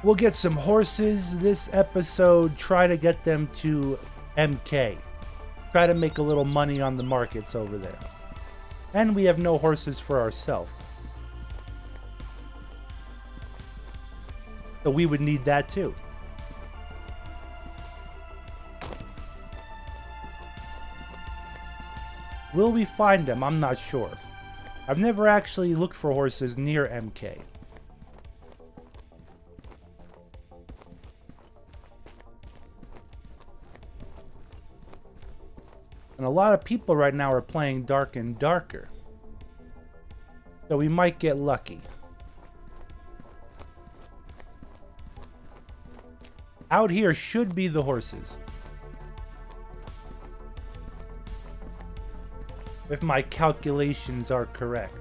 We'll get some horses this episode, try to get them to MK. Try to make a little money on the markets over there. And we have no horses for ourselves. So we would need that too. Will we find them? I'm not sure. I've never actually looked for horses near MK. And a lot of people right now are playing Dark and Darker. So we might get lucky. Out here should be the horses. If my calculations are correct.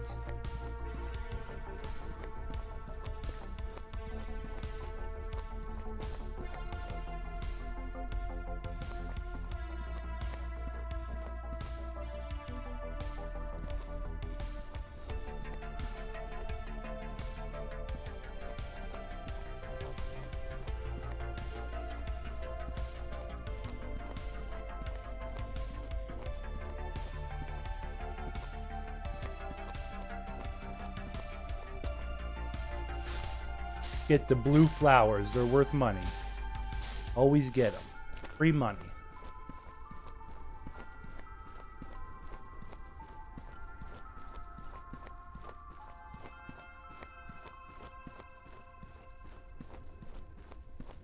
Get the blue flowers. They're worth money. Always get them. Free money.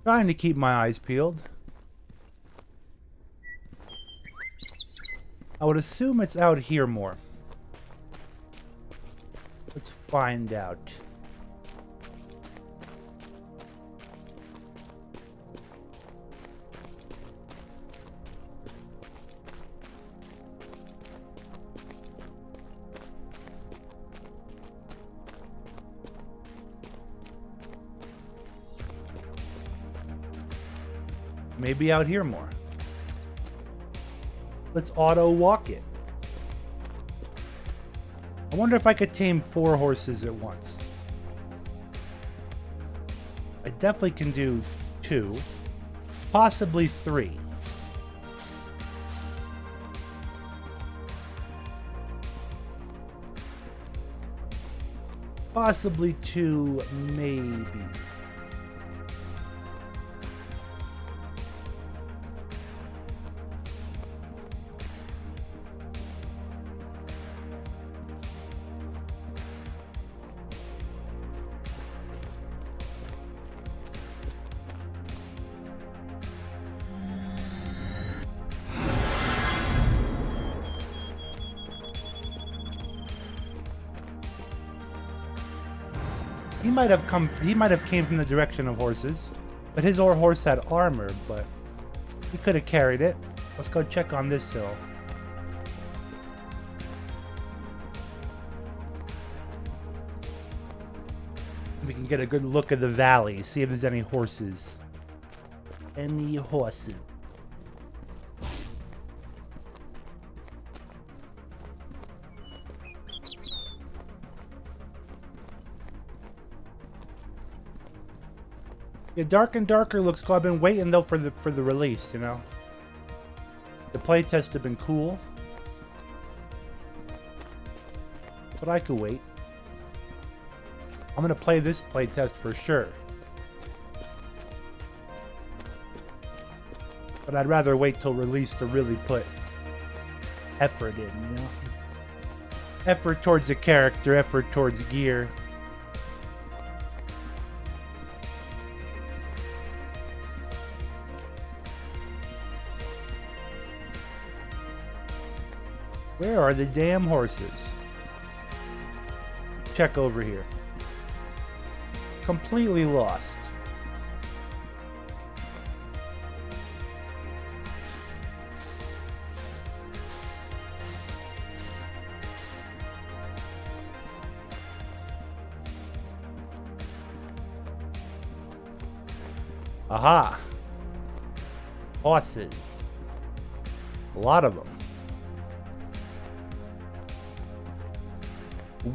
Trying to keep my eyes peeled. I would assume it's out here more. Let's find out. Maybe out here more. Let's auto walk it. I wonder if I could tame 4 horses at once. I definitely can do 2, possibly 3. Possibly 2, maybe. He might have came from the direction of horses, but his horse had armor, but he could have carried it. Let's go check on this hill. We can get a good look at the valley, see if there's any horses. Any horses. Yeah, Dark and Darker looks cool. I've been waiting though for the release, you know. The playtests have been cool, but I could wait. I'm gonna play this playtest for sure, but I'd rather wait till release to really put effort in, you know. Effort towards a character, effort towards gear. Where are the damn horses? Check over here. Completely lost. Aha! Horses. A lot of them.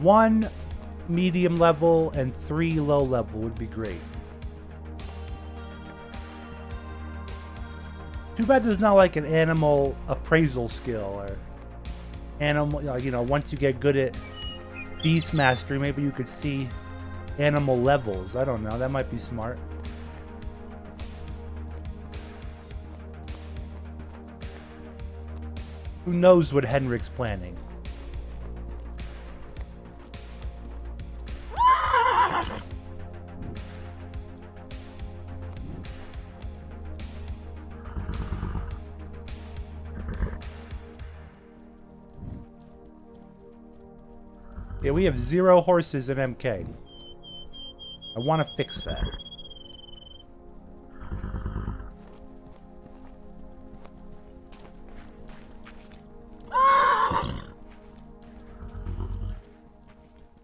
1 medium level and 3 low level would be great. Too bad there's not like an animal appraisal skill or animal, you know, once you get good at beast mastery, maybe you could see animal levels. I don't know. That might be smart. Who knows what Henrik's planning? Yeah, we have 0 horses in MK. I want to fix that.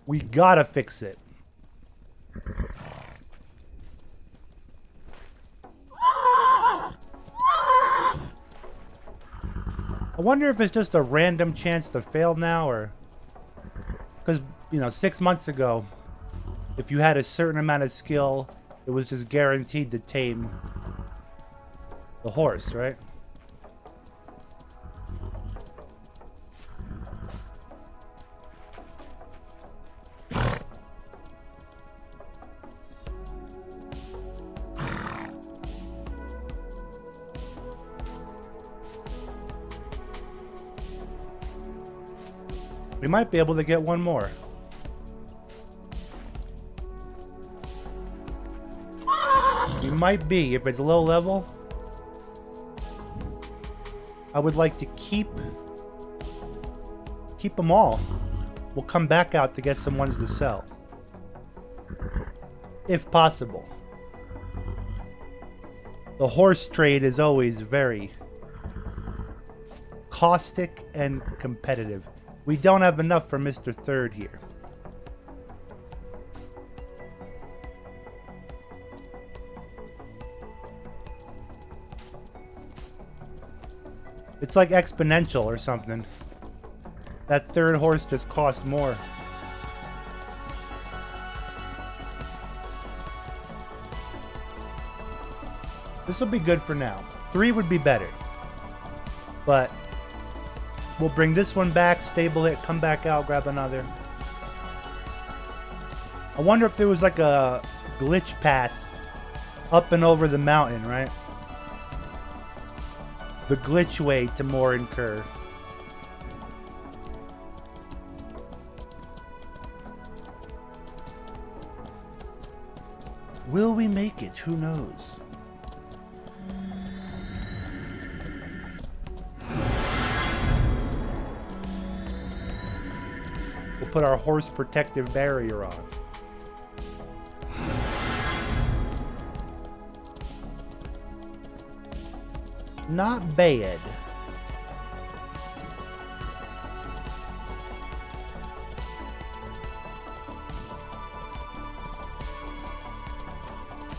We gotta fix it. I wonder if it's just a random chance to fail now, or... Because, you know, 6 months ago, if you had a certain amount of skill, it was just guaranteed to tame the horse, right? We might be able to get one more. We might be, if it's low level. I would like to keep them all. We'll come back out to get some ones to sell. If possible. The horse trade is always very caustic and competitive. We don't have enough for Mr. Third here. It's like exponential or something. That third horse just cost more. This will be good for now. 3 would be better. But we'll bring this one back, stable it, come back out, grab another. I wonder if there was like a glitch path up and over the mountain, right? The glitch way to Morin Curve. Will we make it? Who knows? We'll put our horse protective barrier on. Not bad.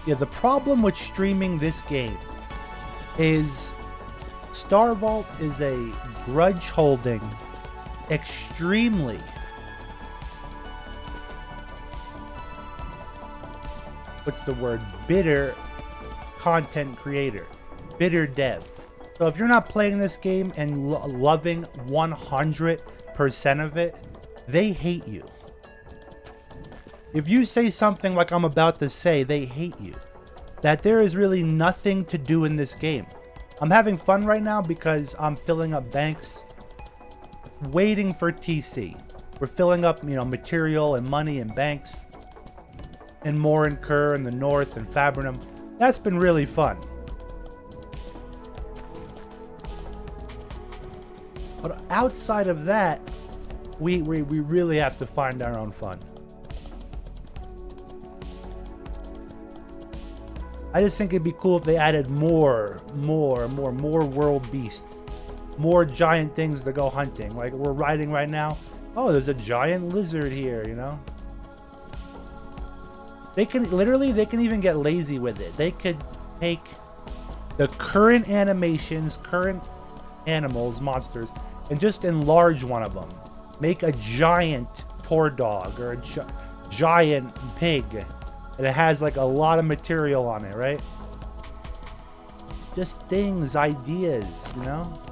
Yeah, the problem with streaming this game is STAR-Vault is a grudge-holding, extremely bitter content creator, bitter dev. So if you're not playing this game and loving 100% of it, they hate you. If you say something like I'm about to say, they hate you. That there is really nothing to do in this game. I'm having fun right now because I'm filling up banks, waiting for TC. We're filling up, material and money and banks, and Morin Kerr in the north and Fabrinum. That's been really fun. But outside of that, we really have to find our own fun. I just think it'd be cool if they added more world beasts. More giant things to go hunting. Like we're riding right now. Oh, there's a giant lizard here, They can even get lazy with it. They could take the current animations, current animals, monsters, and just enlarge one of them. Make a giant tour dog or a giant pig. And it has like a lot of material on it, right? Just things, ideas, you know?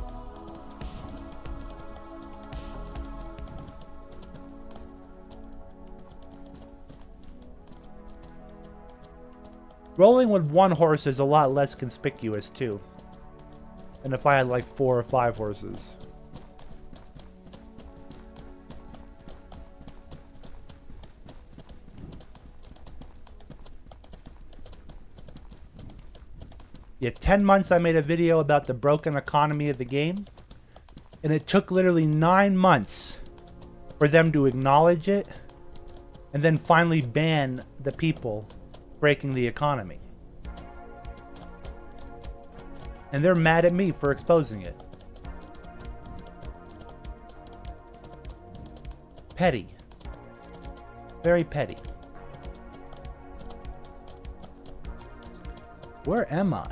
Rolling with one horse is a lot less conspicuous, too. Than if I had like 4 or 5 horses. Yeah, 10 months I made a video about the broken economy of the game. And it took literally 9 months for them to acknowledge it. And then finally ban the people breaking the economy. And they're mad at me for exposing it. Petty. Very petty. Where am I?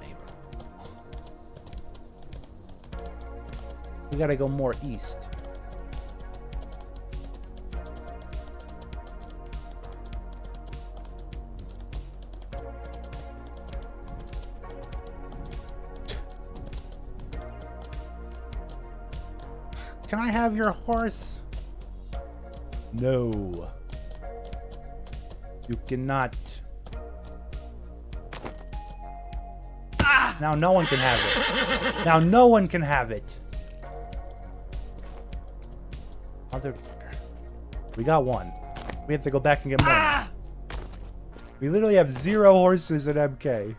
We gotta go more east. Can I have your horse? No. You cannot. Ah! Now no one can have it. Now no one can have it. Motherfucker. We got one. We have to go back and get more. Ah! We literally have 0 horses at MK.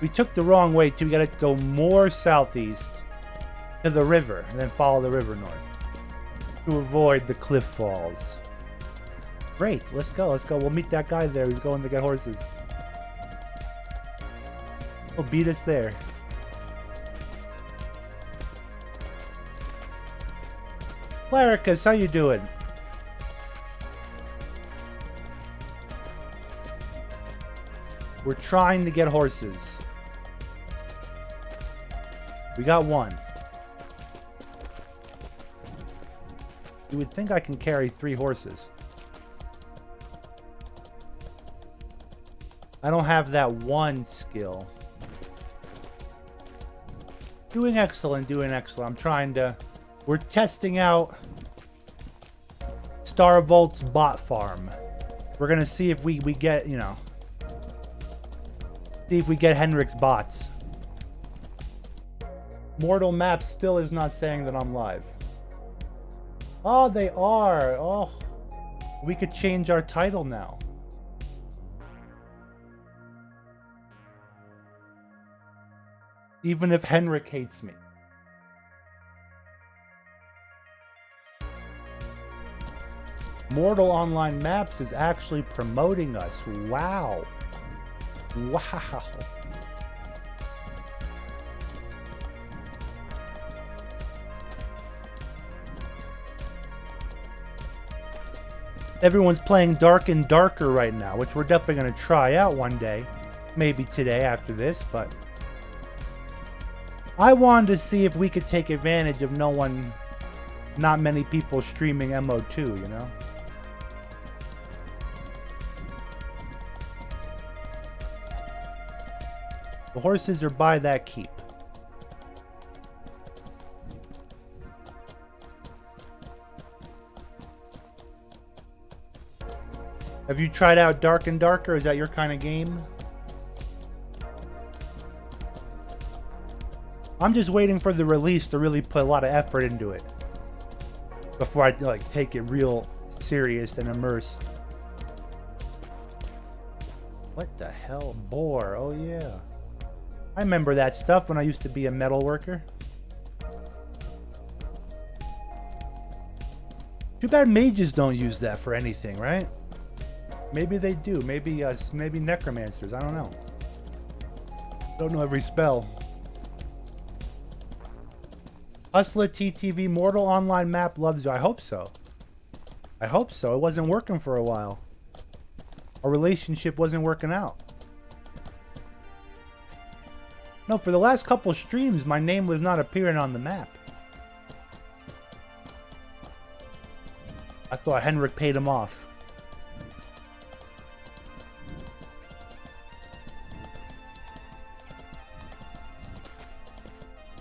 We took the wrong way too. We gotta go more southeast to the river and then follow the river north to avoid the cliff falls. Great, let's go, let's go. We'll meet that guy there who's going to get horses. He'll beat us there. Claricus, how you doing? We're trying to get horses. We got one. You would think I can carry 3 horses. I don't have that one skill. Doing excellent, doing excellent. I'm trying to... We're testing out STAR-NWLT's bot farm. We're gonna see if we get, you know... See if we get Henrik's bots. Mortal Map still is not saying that I'm live. Oh, they are. Oh, we could change our title now. Even if Henrik hates me. Mortal Online Maps is actually promoting us. Wow. Wow. Everyone's playing Dark and Darker right now, which we're definitely going to try out one day. Maybe today after this, but... I wanted to see if we could take advantage of not many people streaming MO2, you know? The horses are by that keep. Have you tried out Dark and Darker? Is that your kind of game? I'm just waiting for the release to really put a lot of effort into it before I like take it real serious and immersed. What the hell? Boar. Oh yeah. I remember that stuff when I used to be a metal worker. Too bad mages don't use that for anything, right? Maybe they do. Maybe necromancers. I don't know. Don't know every spell. Hustler TTV Mortal Online Map loves you. I hope so. I hope so. It wasn't working for a while. Our relationship wasn't working out. No, for the last couple streams, my name was not appearing on the map. thought Henrik paid him off.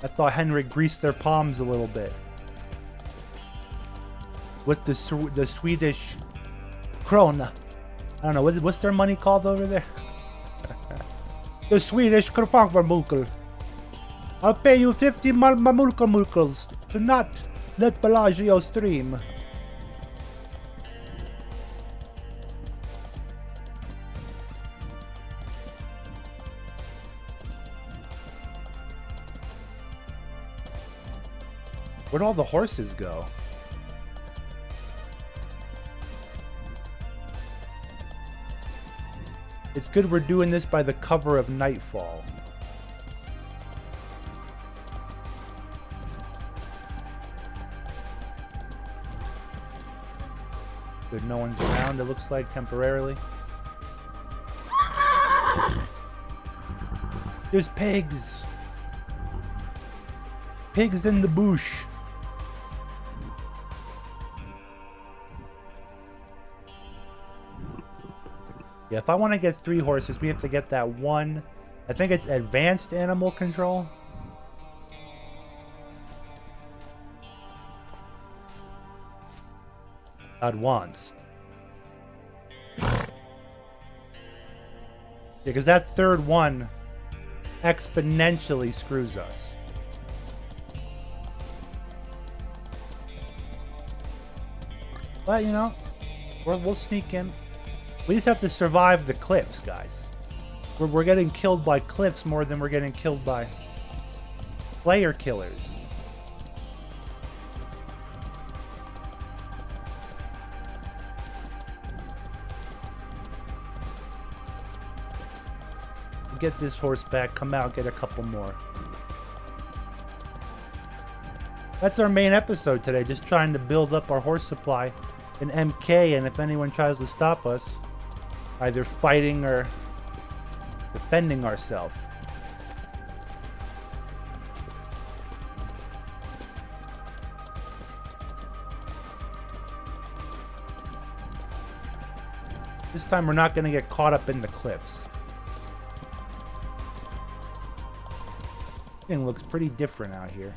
I thought Henrik greased their palms a little bit. With the Swedish krona. I don't know, what's their money called over there? The Swedish krona. I'll pay you 50 mamulkals to not let Bellagio stream. Where'd all the horses go? It's good we're doing this by the cover of nightfall. Good, no one's around, it looks like, temporarily. There's pigs! Pigs in the bush! Yeah, if I want to get 3 horses, we have to get that one. I think it's advanced animal control. Advanced. Yeah, because that third one exponentially screws us. But, you know, we'll sneak in. We just have to survive the cliffs, guys. We're getting killed by cliffs more than we're getting killed by player killers. Get this horse back, come out, get a couple more. That's our main episode today, just trying to build up our horse supply in MK, and if anyone tries to stop us, either fighting or defending ourselves. This time we're not going to get caught up in the cliffs. Thing looks pretty different out here.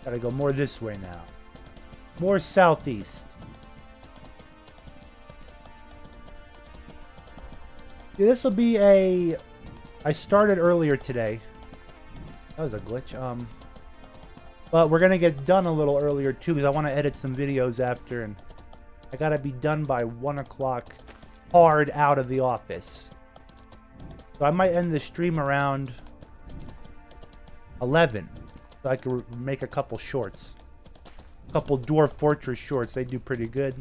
Gotta go more this way now. More southeast. Yeah, this will be a... I started earlier today. That was a glitch. But we're gonna get done a little earlier too, because I want to edit some videos after, and I gotta be done by 1 o'clock, hard out of the office. So I might end the stream around 11, so I can make a couple shorts, a couple Dwarf Fortress shorts. They do pretty good.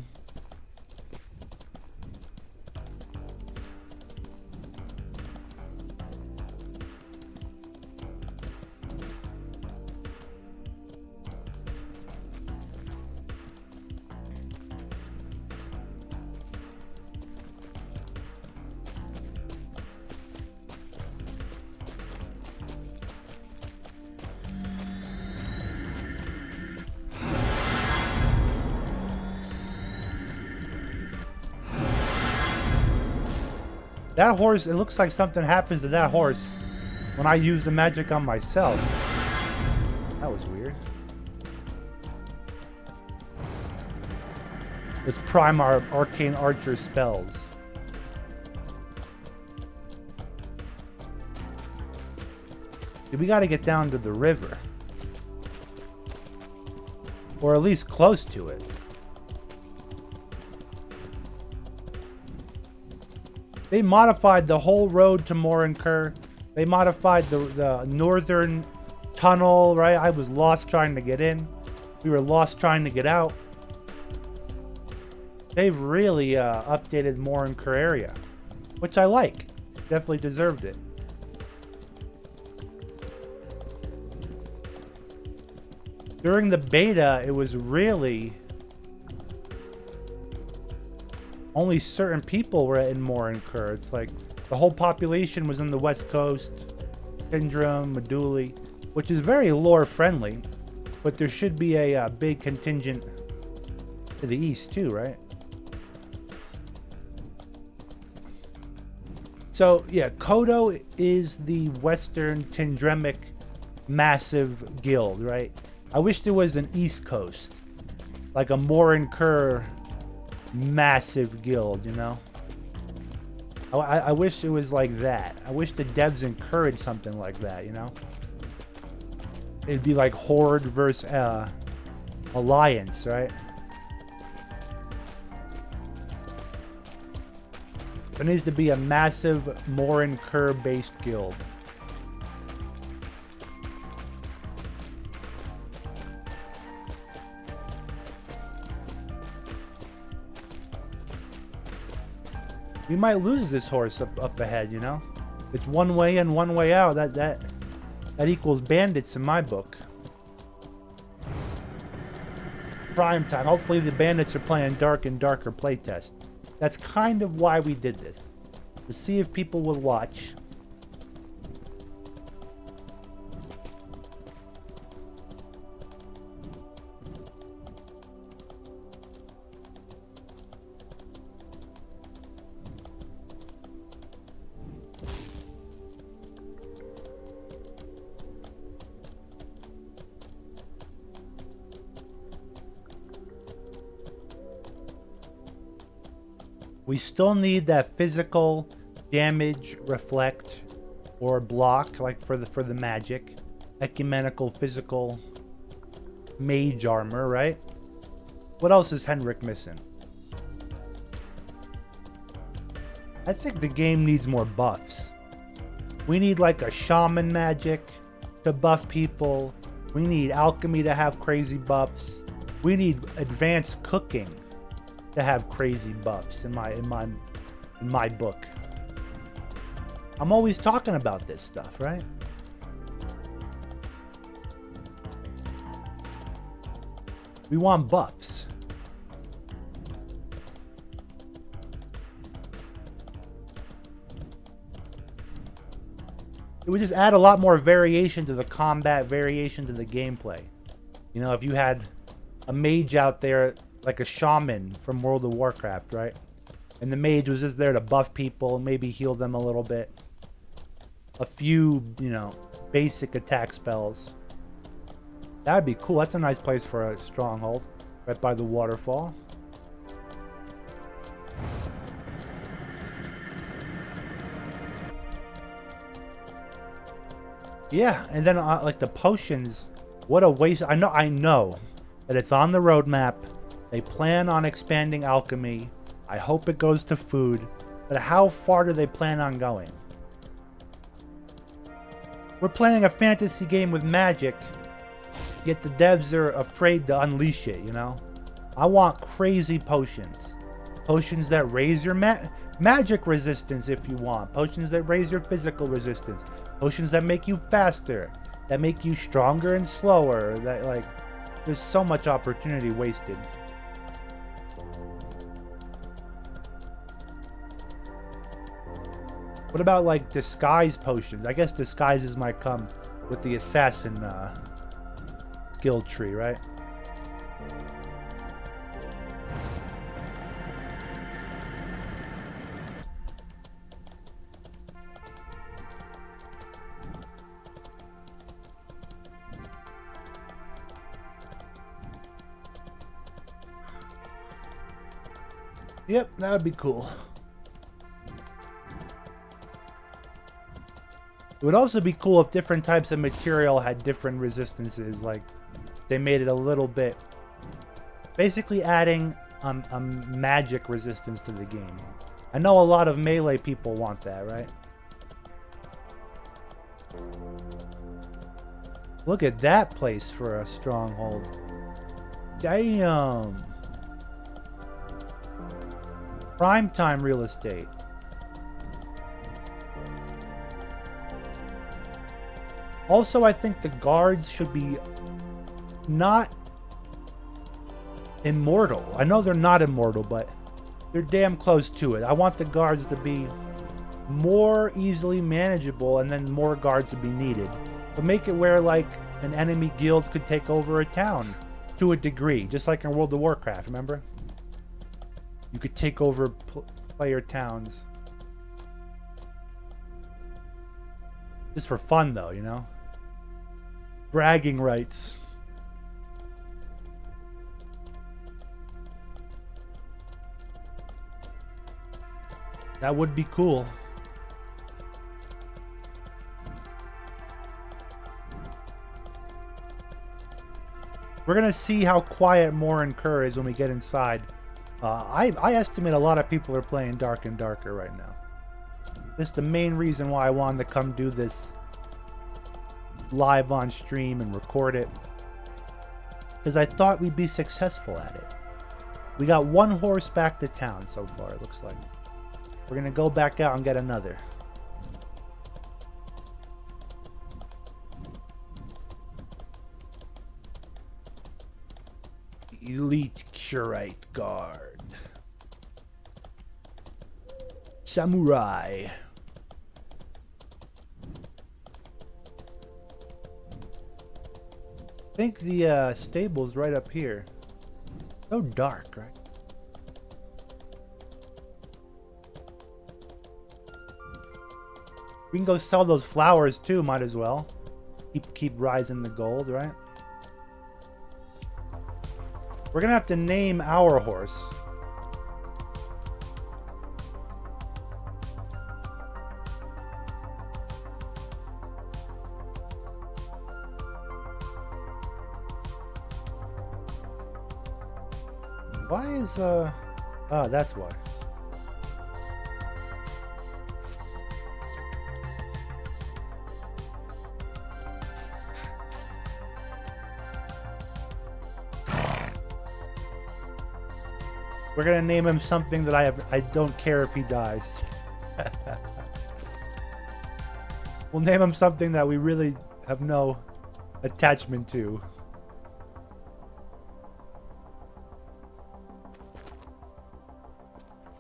That horse, it looks like something happens to that horse when I use the magic on myself. That was weird. Let's prime our Arcane Archer spells. Dude, we gotta get down to the river. Or at least close to it. They modified the whole road to Morinker. They modified the northern tunnel, right? I was lost trying to get in. We were lost trying to get out. They've really updated Morinker area, which I like. Definitely deserved it. During the beta, it was really... only certain people were in Morinker. It's like the whole population was in the west coast, Syndrome, Meduli, which is very lore friendly, But there should be a big contingent to the east too, right? So yeah, Kodo is the Western Tindremic massive guild, right? I wish there was an East Coast, like a Morin Kerr massive guild, you know? I wish it was like that. I wish the devs encouraged something like that, you know? It'd be like Horde versus Alliance, right? There needs to be a massive Morin Kerr based guild. We might lose this horse up ahead, you know? It's one way in, one way out. That equals bandits in my book. Prime time. Hopefully the bandits are playing dark and darker playtest. That's kind of why we did this. To see if people will watch. We still need that physical damage reflect or block, like for the magic. Ecumenical physical mage armor, right? What else is Henrik missing? I think the game needs more buffs. We need like a shaman magic to buff people. We need alchemy to have crazy buffs. We need advanced cooking to have crazy buffs in my book. I'm always talking about this stuff, right? We want buffs. It would just add a lot more variation to the combat, variation to the gameplay. You know, if you had a mage out there like a shaman from World of Warcraft, right? And the mage was just there to buff people, maybe heal them a little bit. A few, you know, basic attack spells. That'd be cool. That's a nice place for a stronghold, right by the waterfall. Yeah, and then like the potions, what a waste. I know that it's on the roadmap. They plan on expanding alchemy. I hope it goes to food. But how far do they plan on going? We're playing a fantasy game with magic, yet the devs are afraid to unleash it, you know? I want crazy potions. Potions that raise your magic resistance if you want. Potions that raise your physical resistance. Potions that make you faster. That make you stronger and slower. That, like, there's so much opportunity wasted. What about like disguise potions? I guess disguises might come with the assassin skill tree, right? Yep, that would be cool. It would also be cool if different types of material had different resistances, like they made it a little bit, basically adding a magic resistance to the game. I know a lot of melee people want that, right? Look at that place for a stronghold. Damn. Primetime real estate. Also, I think the guards should be not immortal. I know they're not immortal, but they're damn close to it. I want the guards to be more easily manageable, and then more guards to be needed. But make it where, like, an enemy guild could take over a town to a degree, just like in World of Warcraft, remember? You could take over player towns. Just for fun, though, you know? Bragging rights. That would be cool. We're going to see how quiet Morinkur is when we get inside. I estimate a lot of people are playing Dark and Darker right now. This is the main reason why I wanted to come do this live on stream and record it. Because I thought we'd be successful at it. We got one horse back to town so far, it looks like. We're going to go back out and get another. Elite Curate Guard. Samurai. I think the stable's right up here. So dark, right? We can go sell those flowers too, might as well. Keep rising the gold, right? We're gonna have to name our horse. Why is oh, that's why. We're gonna name him something that I don't care if he dies. We'll name him something that we really have no attachment to.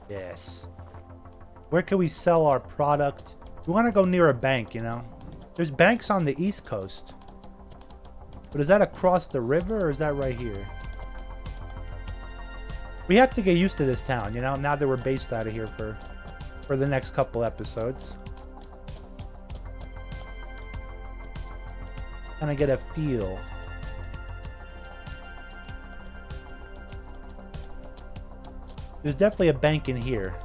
Yes. Where can we sell our product? We want to go near a bank, you know? There's banks on the East Coast. But is that across the river or is that right here? We have to get used to this town, you know, now that we're based out of here for the next couple episodes. Kind of get a feel. There's definitely a bank in here.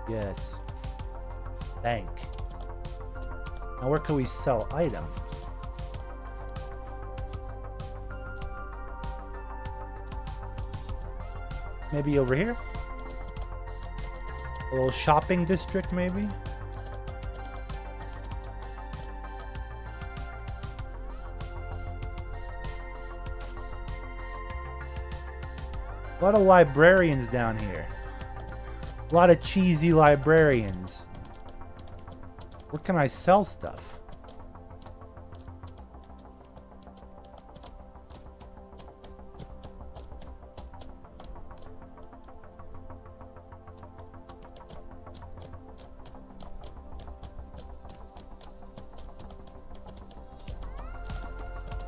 Yes. Bank. Now where can we sell items? Maybe over here? A little shopping district, maybe? A lot of librarians down here. A lot of cheesy librarians. Where can I sell stuff?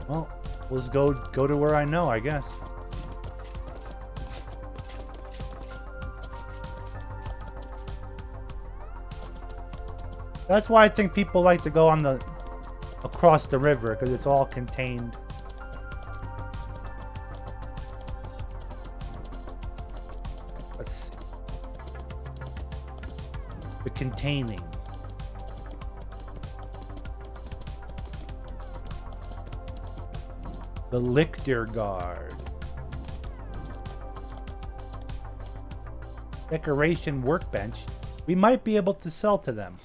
Well, let's go to where I know, I guess. That's why I think people like to go on across the river, because it's all contained. Let's see. The containing. The Lictor Guard. Decoration workbench. We might be able to sell to them.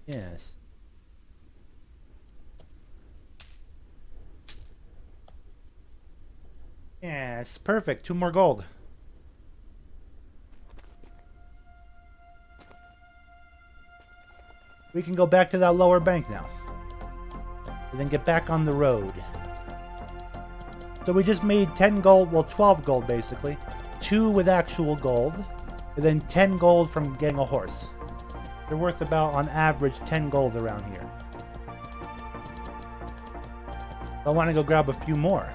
Yes. Yes, perfect. 2 more gold. We can go back to that lower bank now. And then get back on the road. So we just made 10 gold, well 12 gold basically. 2 with actual gold, and then 10 gold from getting a horse. They're worth about, on average, 10 gold around here. I want to go grab a few more.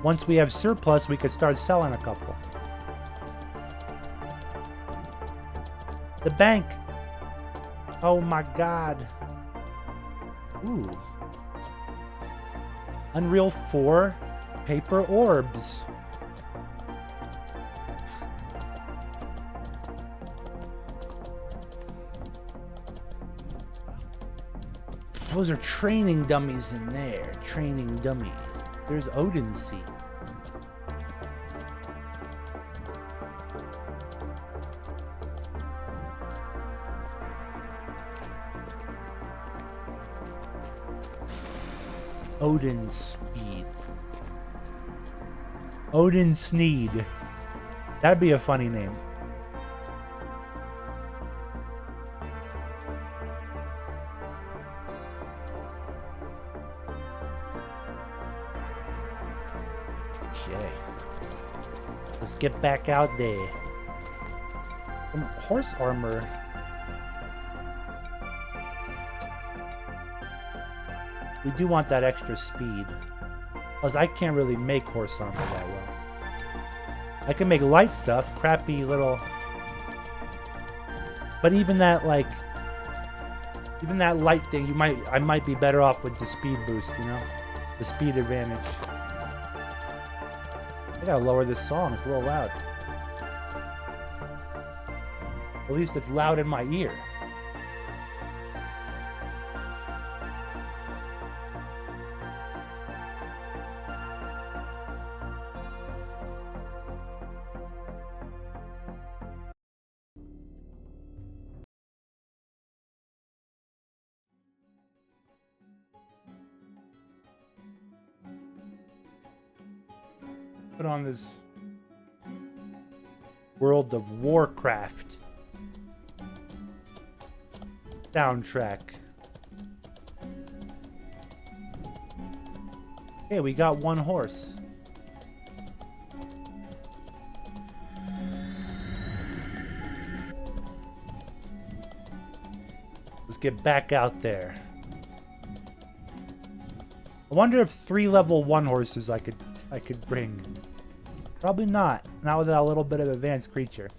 Once we have surplus, we could start selling a couple. The bank. Oh my god. Ooh. Unreal 4 paper orbs. Those are training dummies in there. Training dummies. There's Odin's seed. Odin Speed. Odin Sneed. That'd be a funny name. Okay. Let's get back out there. Some horse armor. We do want that extra speed. Plus, I can't really make horse armor that well. I can make light stuff, crappy little... But even that, like... Even that light thing, I might be better off with the speed boost, you know? The speed advantage. I gotta lower this song, it's a little loud. At least it's loud in my ear. Put on this World of Warcraft soundtrack. Okay, we got one horse. Let's get back out there. I wonder if 3 level 1 horses I could bring. Probably not. Not without a little bit of advanced creature.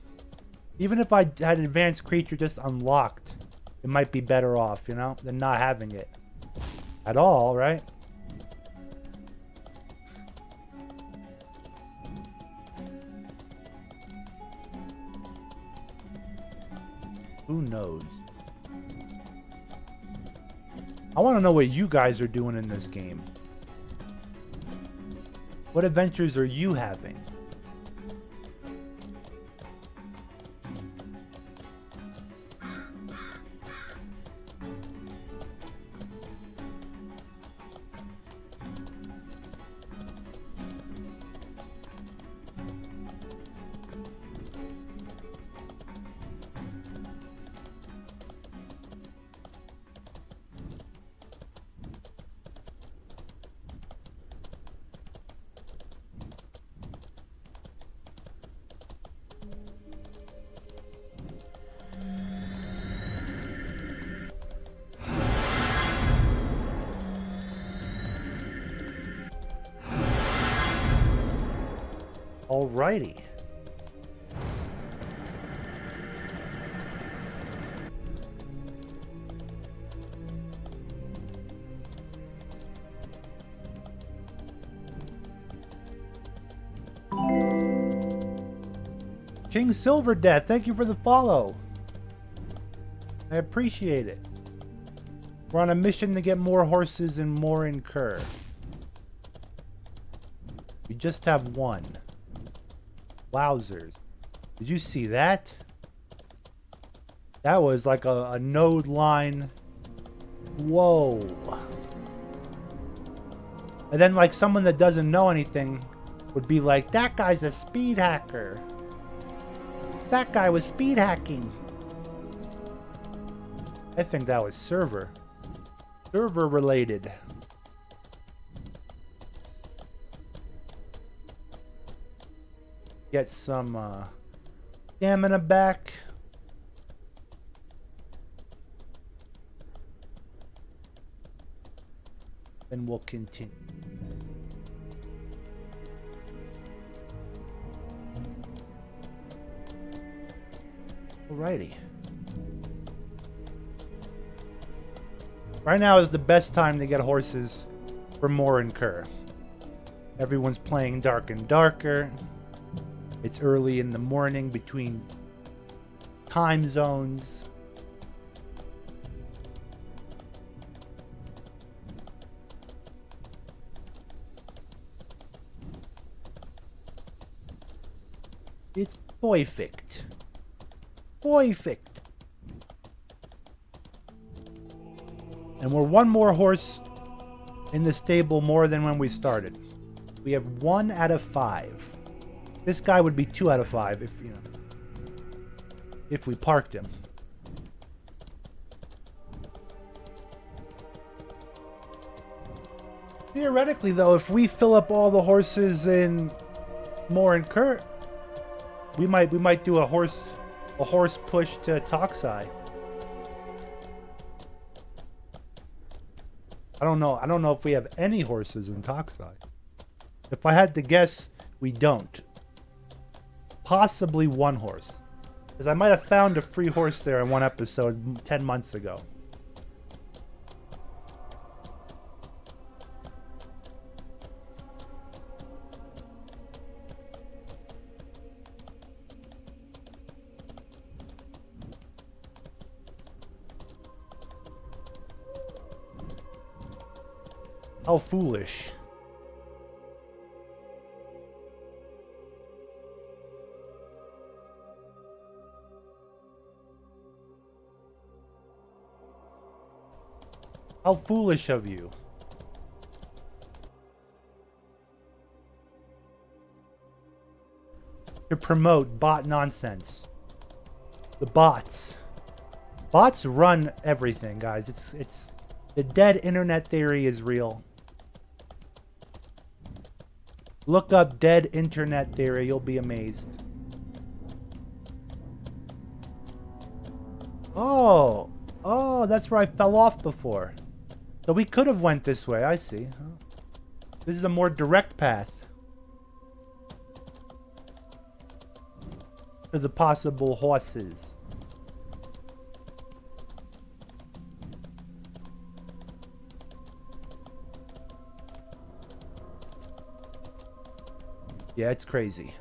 Even if I had advanced creature just unlocked, it might be better off, you know, than not having it at all, right? Who knows? I want to know what you guys are doing in this game. What adventures are you having? Alrighty. King Silver Death, thank you for the follow. I appreciate it. We're on a mission to get more horses and more incur. We just have one. Wowzers. Did you see that? That was like a node line. Whoa. And then like someone that doesn't know anything would be like, that guy's a speed hacker. That guy was speed hacking. I think that was server related. Get some stamina back. And we'll continue. Alrighty. Right now is the best time to get horses for more incur. Everyone's playing dark and darker. It's early in the morning between time zones. It's perfect. Perfect. And we're one more horse in the stable more than when we started. We have 1 out of 5. This guy would be 2 out of 5 if, you know, if we parked him. Theoretically, though, if we fill up all the horses in more and Kurt, we might do a horse push to Toxai. I don't know if we have any horses in Toxai. If I had to guess, we don't. Possibly 1 horse. Because I might have found a free horse there in one episode 10 months ago. How foolish. How foolish of you. To promote bot nonsense. The bots. Bots run everything, guys. It's the dead internet theory is real. Look up dead internet theory, you'll be amazed. Oh, that's where I fell off before. So we could have went this way, I see. This is a more direct path to the possible horses. Yeah, it's crazy.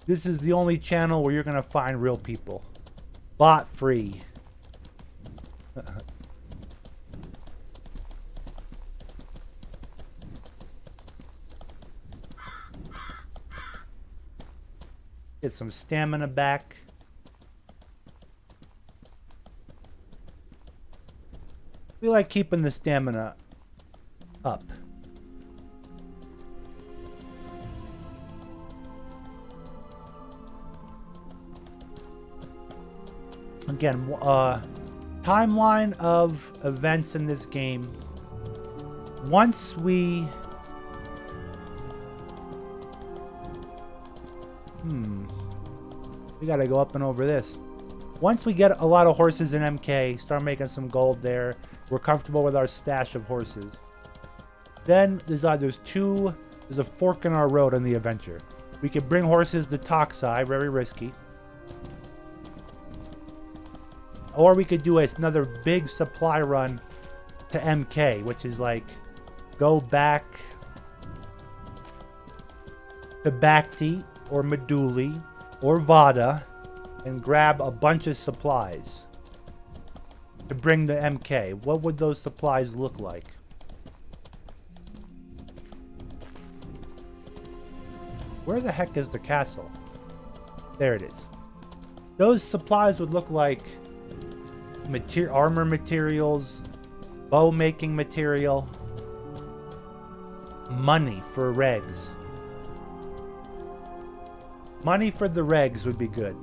This is the only channel where you're gonna find real people. Bot free. Get some stamina back. We like keeping the stamina up. Again, timeline of events in this game. Once we... We gotta go up and over this. Once we get a lot of horses in MK, start making some gold there, we're comfortable with our stash of horses. Then there's a fork in our road on the adventure. We could bring horses to Toxai, very risky. Or we could do another big supply run to MK, which is like go back to Bhakti or Meduli or Vada and grab a bunch of supplies to bring to MK. What would those supplies look like? Where the heck is the castle? There it is. Those supplies would look like armor materials, bow making material, money for regs. Money for the regs would be good.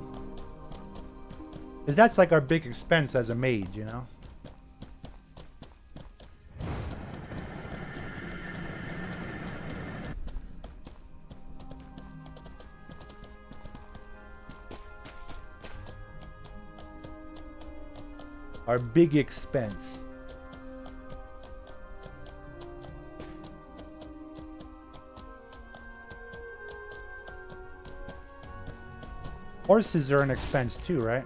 Because that's like our big expense as a mage, you know? Our big expense. Horses are an expense too, right?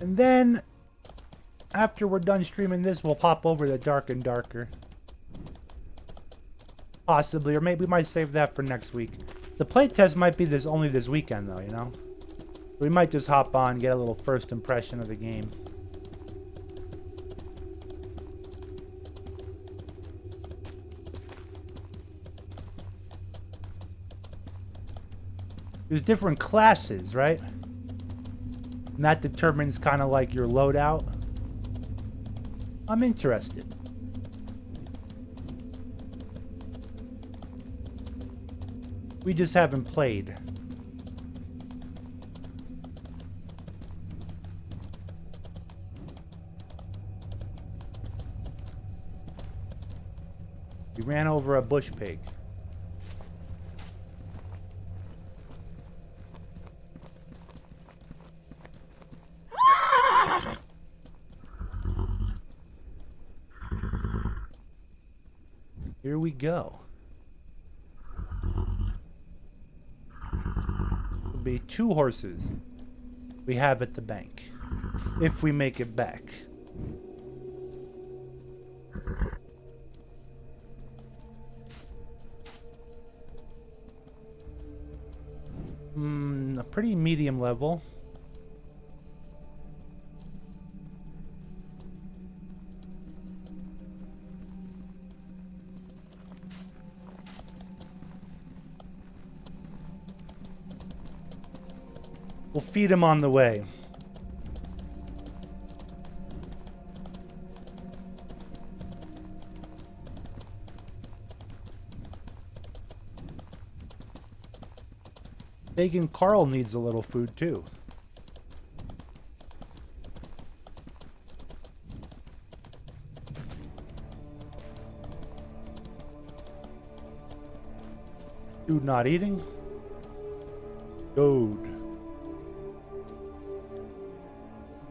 And then, after we're done streaming this, we'll pop over to Dark and Darker. Possibly, or maybe we might save that for next week. The playtest might be only this weekend though, you know? We might just hop on, get a little first impression of the game. There's different classes, right? And that determines kind of like your loadout. I'm interested. We just haven't played. We ran over a bush pig. Here we go. It'll be 2 horses we have at the bank. If we make it back. A pretty medium level. We'll feed him on the way. Bacon Carl needs a little food too. Dude not eating? Dude.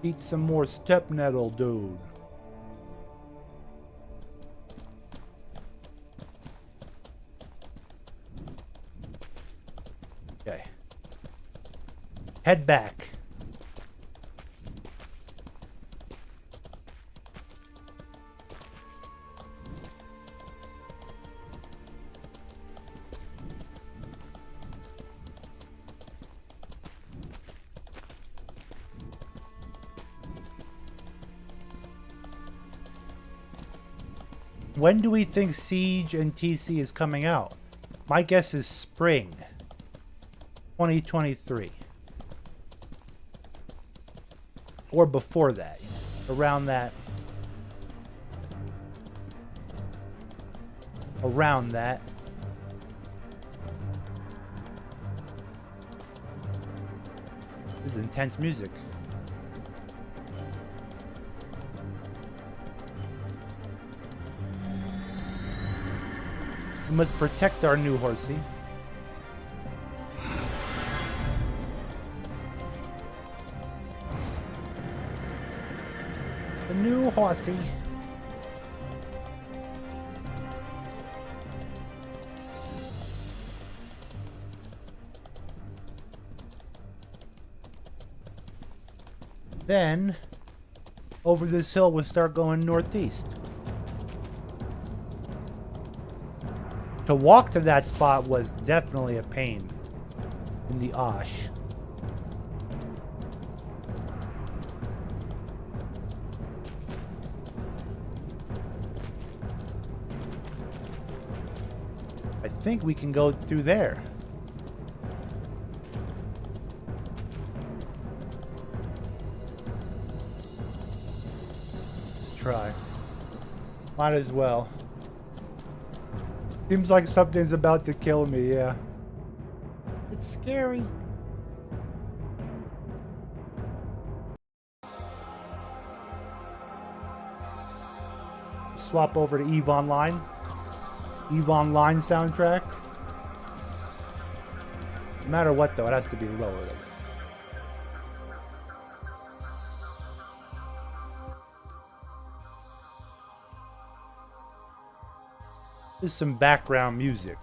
Eat some more step nettle, dude. Okay. Head back. When do we think Siege and TC is coming out? My guess is spring 2023. Or before that. Around that. Around that. This is intense music. We must protect our new horsey. The new horsey. Then, over this hill, we'll start going northeast. To walk to that spot was definitely a pain in the osh. I think we can go through there. Let's try. Might as well. Seems like something's about to kill me, yeah. It's scary. Swap over to EVE Online. EVE Online soundtrack. No matter what, though, it has to be lower. Just some background music.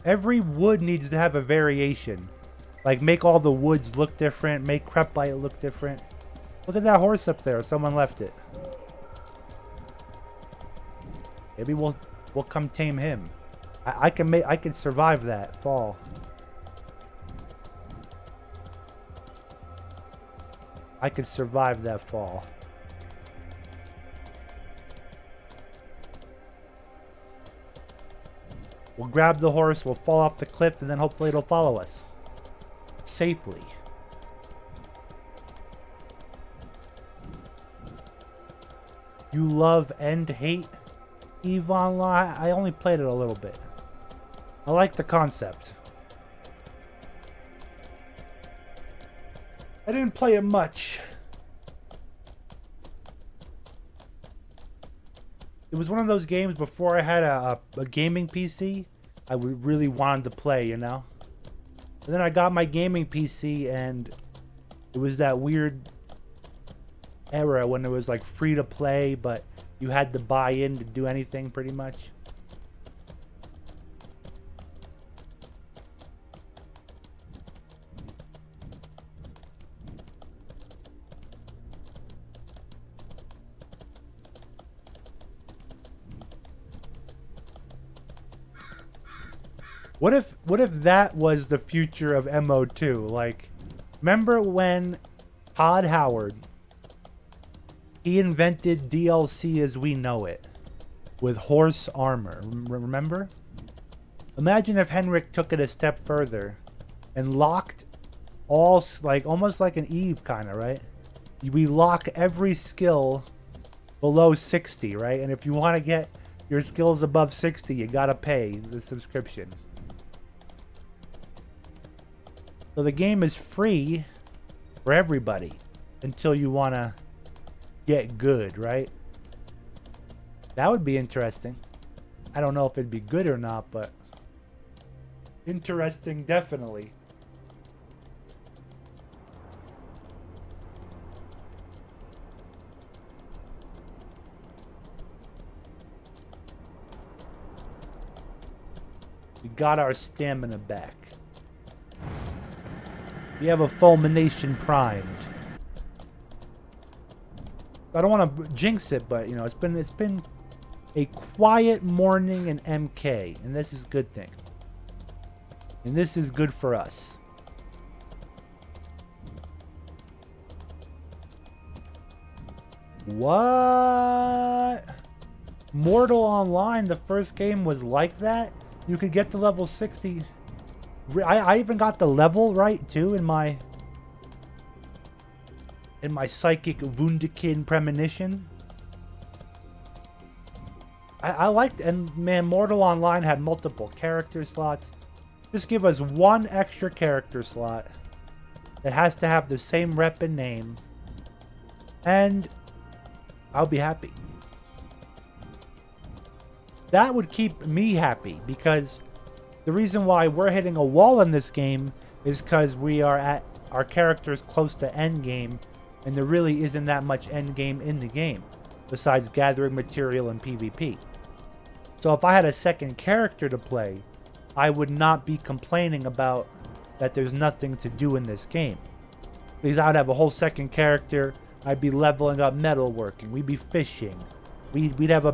Every wood needs to have a variation. Like, make all the woods look different, make Crepite look different. Look at that horse up there. Someone left it. Maybe we'll come tame him. I can survive that fall. I could survive that fall. We'll grab the horse, we'll fall off the cliff, and then hopefully it'll follow us. Safely. You love and hate EVE Online? I only played it a little bit. I like the concept. I didn't play it much. It was one of those games before I had a gaming PC. I really wanted to play, you know? And then I got my gaming PC and it was that weird era when it was like free to play, but you had to buy in to do anything pretty much. What if that was the future of MO2? Like, remember when Todd Howard, he invented DLC as we know it with horse armor. Remember? Imagine if Henrik took it a step further and locked all, like, almost like an EVE kind of, right? We lock every skill below 60, right? And if you want to get your skills above 60, you gotta pay the subscription. So the game is free for everybody until you want to get good, right? That would be interesting. I don't know if it'd be good or not, but interesting definitely. We got our stamina back. We have a fulmination primed. I don't want to jinx it, but you know, it's been a quiet morning in MK, and this is a good thing. And this is good for us. What? Mortal Online, the first game was like that? You could get to level 60. I even got the level right too in my psychic Wunderkind premonition. I liked, and man, Mortal Online had multiple character slots. Just give us one extra character slot that has to have the same rep and name, and I'll be happy. That would keep me happy, because the reason why we're hitting a wall in this game is because we are at our characters close to end game, and there really isn't that much end game in the game besides gathering material and PvP. So if I had a second character to play, I would not be complaining about that there's nothing to do in this game, because I would have a whole second character. I'd be leveling up metalworking, we'd be fishing, we'd have a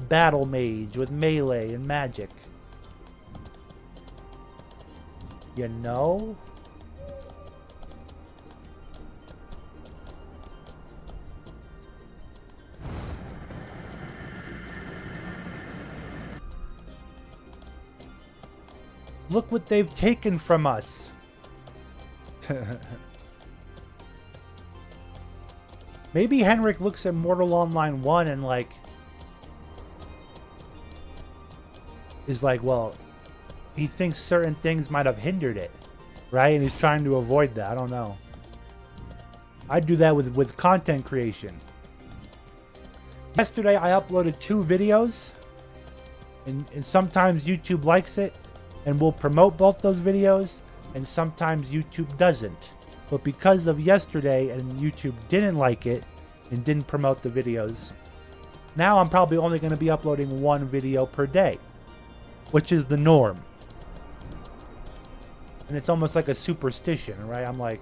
battle mage with melee and magic. You know? Look what they've taken from us. Maybe Henrik looks at Mortal Online 1 and like is like, well, he thinks certain things might have hindered it, right? And he's trying to avoid that. I don't know. I do that with content creation. Yesterday, I uploaded 2 videos, and sometimes YouTube likes it and will promote both those videos, and sometimes YouTube doesn't. But because of yesterday and YouTube didn't like it and didn't promote the videos, now I'm probably only going to be uploading 1 video per day, which is the norm. And it's almost like a superstition, right? I'm like,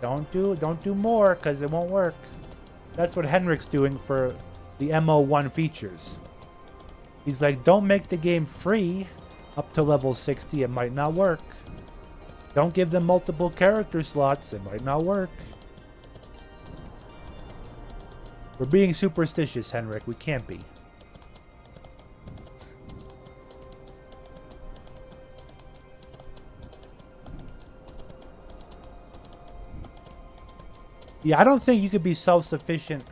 don't do more because it won't work. That's what Henrik's doing for the MO1 features. He's like, don't make the game free up to level 60. It might not work. Don't give them multiple character slots. It might not work. We're being superstitious, Henrik. We can't be. Yeah, I don't think you could be self-sufficient.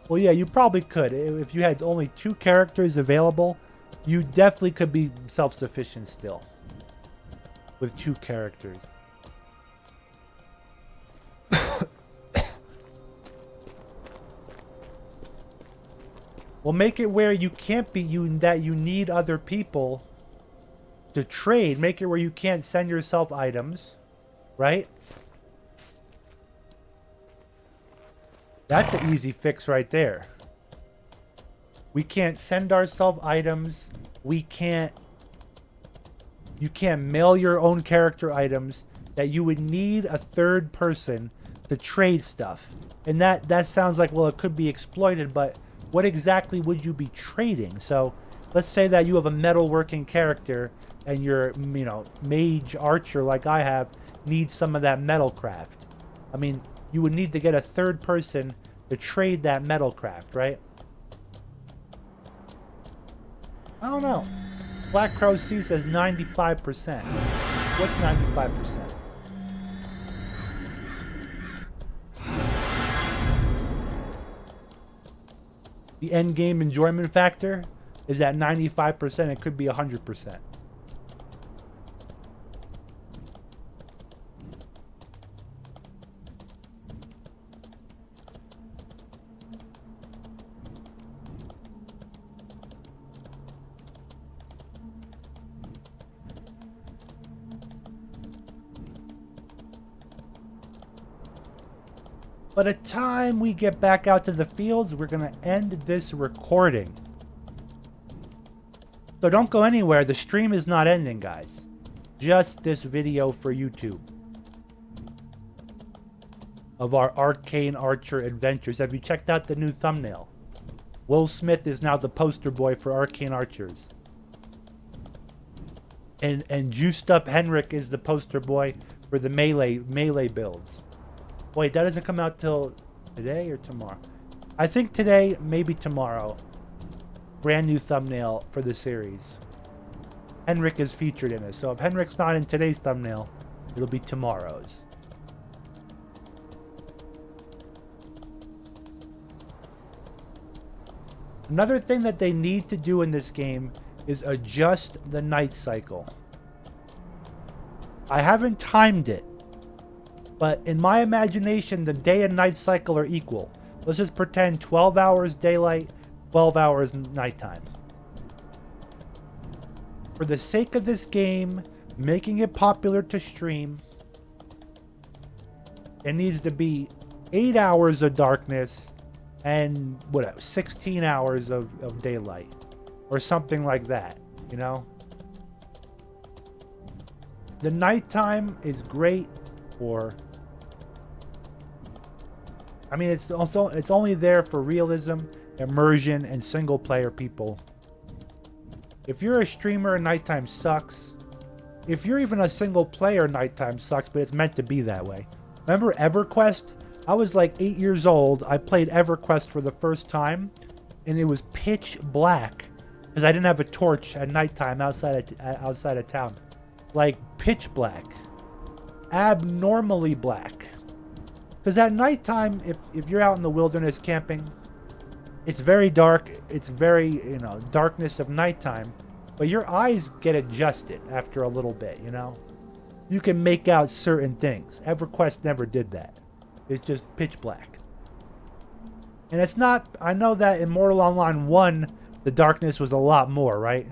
Well, yeah, you probably could. If you had only 2 characters available, you definitely could be self-sufficient still. With 2 characters. Well, make it where you can't be that you need other people to trade. Make it where you can't send yourself items, right? That's an easy fix right there. We can't send ourselves items. You can't mail your own character items that you would need a third person to trade stuff. And that sounds like, well, it could be exploited, but what exactly would you be trading? So let's say that you have a metalworking character and your, mage archer like I have needs some of that metal craft. I mean, you would need to get a third person to trade that metal craft, right? I don't know. Black Crow C says 95%. What's 95%? The end game enjoyment factor is at 95%. It could be 100%. By the time we get back out to the fields, we're going to end this recording. So don't go anywhere. The stream is not ending, guys. Just this video for YouTube. Of our Arcane Archer adventures. Have you checked out the new thumbnail? Will Smith is now the poster boy for Arcane Archers. And Juiced Up Henrik is the poster boy for the melee builds. Wait, that doesn't come out till today or tomorrow? I think today, maybe tomorrow. Brand new thumbnail for the series. Henrik is featured in it. So if Henrik's not in today's thumbnail, it'll be tomorrow's. Another thing that they need to do in this game is adjust the night cycle. I haven't timed it. But in my imagination, the day and night cycle are equal. Let's just pretend 12 hours daylight, 12 hours nighttime. For the sake of this game, making it popular to stream, it needs to be 8 hours of darkness and 16 hours of daylight. Or something like that, you know? The nighttime is great for... I mean, it's only there for realism, immersion, and single-player people. If you're a streamer, nighttime sucks. If you're even a single-player, nighttime sucks, but it's meant to be that way. Remember EverQuest? I was like 8 years old. I played EverQuest for the first time, and it was pitch black because I didn't have a torch at nighttime outside of town. Like pitch black, abnormally black. Because at nighttime, if you're out in the wilderness camping, it's very dark. It's very, darkness of nighttime. But your eyes get adjusted after a little bit, you know? You can make out certain things. EverQuest never did that. It's just pitch black. And it's not... I know that in Mortal Online 1, the darkness was a lot more, right?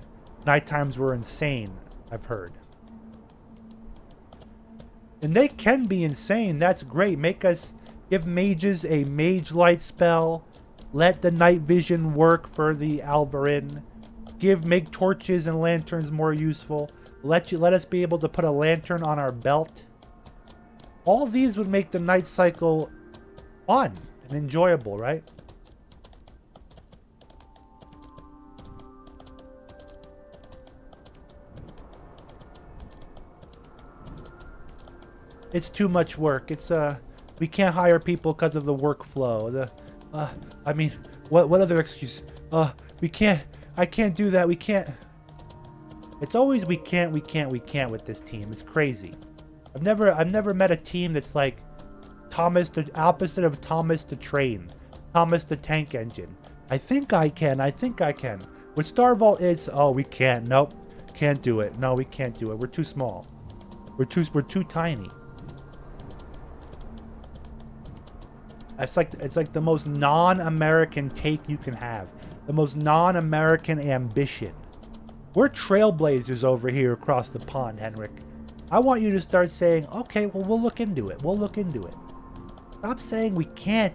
Night times were insane, I've heard. And they can be insane. That's great. Make us... Give mages a mage light spell. Let the night vision work for the Alvarin. Make torches and lanterns more useful. Let us be able to put a lantern on our belt. All these would make the night cycle fun and enjoyable, right? It's too much work. It's we can't hire people because of the workflow. I mean, what other excuse? We can't. I can't do that. We can't. It's always we can't with this team. It's crazy. I've never met a team that's like Thomas, the opposite of Thomas the Train, Thomas the Tank Engine. I think I can. What STAR-NWLT is, oh, we can't. Nope, can't do it. No, we can't do it. We're too small. We're too tiny. It's like the most non-American take you can have. The most non-American ambition. We're trailblazers over here across the pond, Henrik. I want you to start saying, okay, well, we'll look into it. We'll look into it. Stop saying we can't.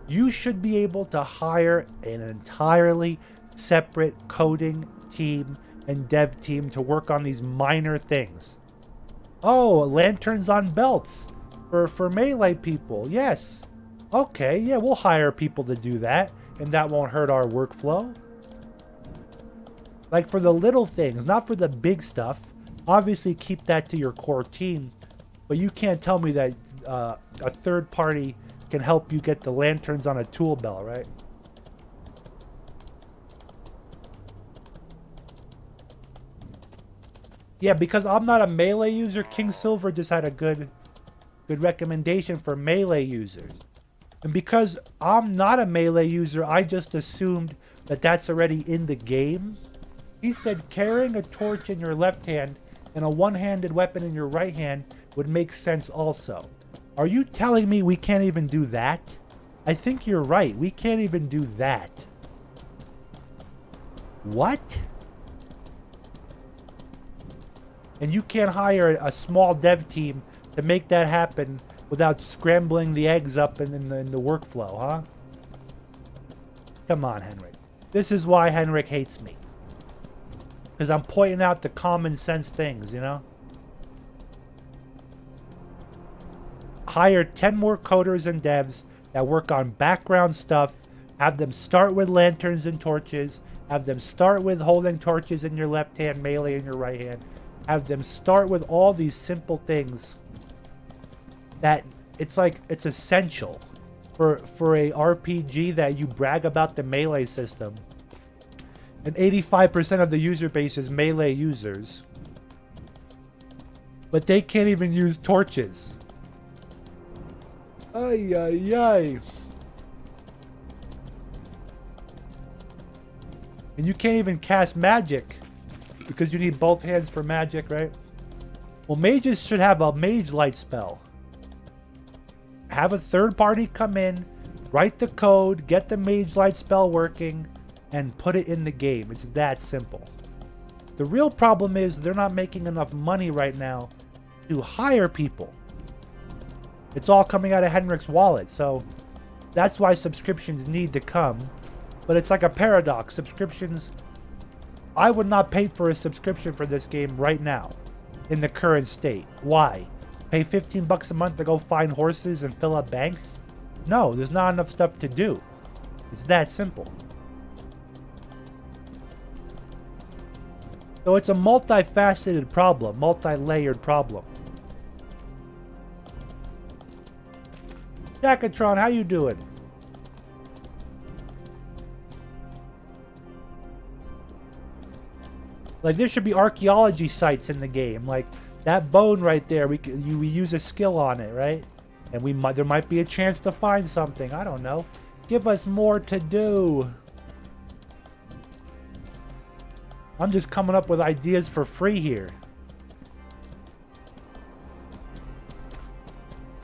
You should be able to hire an entirely separate coding team and dev team to work on these minor things. Oh, lanterns on belts for melee people. Yes. Okay, yeah, we'll hire people to do that, and that won't hurt our workflow. Like for the little things, not for the big stuff. Obviously, keep that to your core team, but you can't tell me that a third party can help you get the lanterns on a tool belt, right? Yeah, because I'm not a melee user, King Silver just had a good recommendation for melee users. And because I'm not a melee user, I just assumed that that's already in the game. He said carrying a torch in your left hand and a one-handed weapon in your right hand would make sense also. Are you telling me we can't even do that? I think you're right. We can't even do that. What? And you can't hire a small dev team to make that happen without scrambling the eggs up in the workflow, huh? Come on, Henrik. This is why Henrik hates me. Because I'm pointing out the common sense things, you know? Hire 10 more coders and devs that work on background stuff. Have them start with lanterns and torches. Have them start with holding torches in your left hand, melee in your right hand. Have them start with all these simple things that it's essential for a RPG that you brag about the melee system. And 85% of the user base is melee users. But they can't even use torches. Ay, ay, ay. And you can't even cast magic because you need both hands for magic, right? Well, mages should have a mage light spell. Have a third party come in, write the code, get the mage light spell working, and put it in the game. It's that simple. The real problem is they're not making enough money right now to hire people. It's all coming out of Henrik's wallet, so that's why subscriptions need to come. But it's like a paradox. Subscriptions, I would not pay for a subscription for this game right now in the current state. Why? Pay $15 a month to go find horses and fill up banks? No, there's not enough stuff to do. It's that simple. So it's a multifaceted problem, multi-layered problem. Jackatron, how you doing? Like, there should be archaeology sites in the game. Like, that bone right there, we use a skill on it, right? And there might be a chance to find something. I don't know. Give us more to do. I'm just coming up with ideas for free here.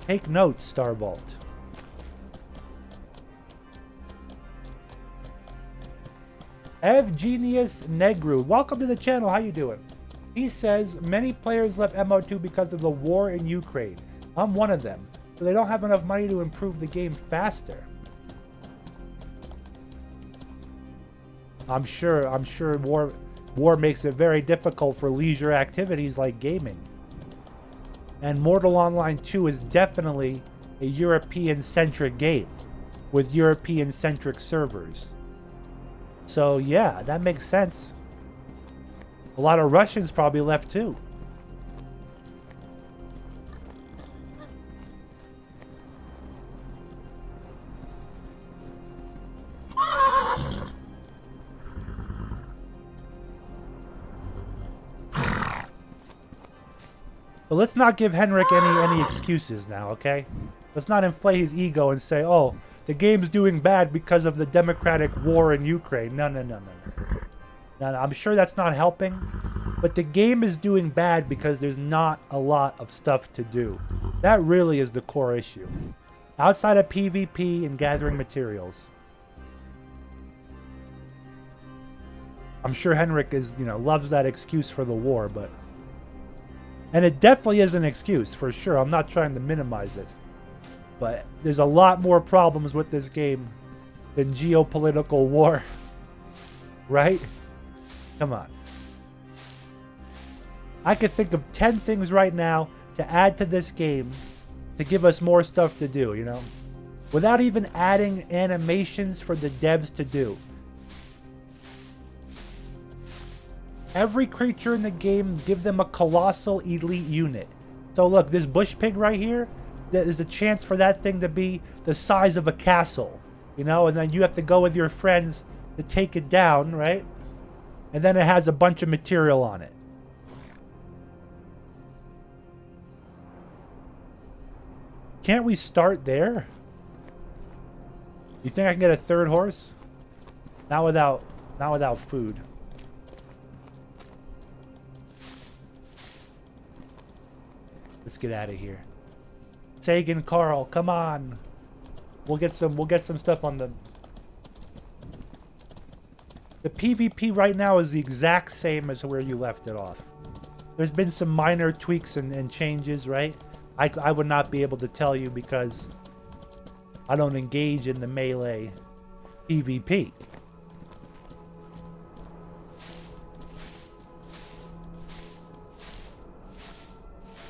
Take notes, STAR-NWLT. Evgenius Negru, welcome to the channel. How you doing? He says many players left MO2 because of the war in Ukraine. I'm one of them. So they don't have enough money to improve the game faster. I'm sure war makes it very difficult for leisure activities like gaming. And Mortal Online 2 is definitely a European-centric game with European-centric servers. So yeah, that makes sense. A lot of Russians probably left too. But let's not give Henrik any excuses now, okay? Let's not inflate his ego and say, oh, the game's doing bad because of the democratic war in Ukraine. No. No, I'm sure that's not helping. But the game is doing bad because there's not a lot of stuff to do. That really is the core issue. Outside of PvP and gathering materials. I'm sure Henrik is, loves that excuse for the war, but... And it definitely is an excuse, for sure. I'm not trying to minimize it. But there's a lot more problems with this game than geopolitical war. Right? Come on. I could think of 10 things right now to add to this game to give us more stuff to do, Without even adding animations for the devs to do. Every creature in the game, give them a colossal elite unit. So look, this bush pig right here, there's a chance for that thing to be the size of a castle. And then you have to go with your friends to take it down, right? And then it has a bunch of material on it. Can't we start there? You think I can get a third horse? Not without food. Let's get out of here. Sagan, Carl, come on. We'll get some stuff on the PvP right now is the exact same as where you left it off. There's been some minor tweaks and changes, right? I would not be able to tell you because I don't engage in the melee PvP.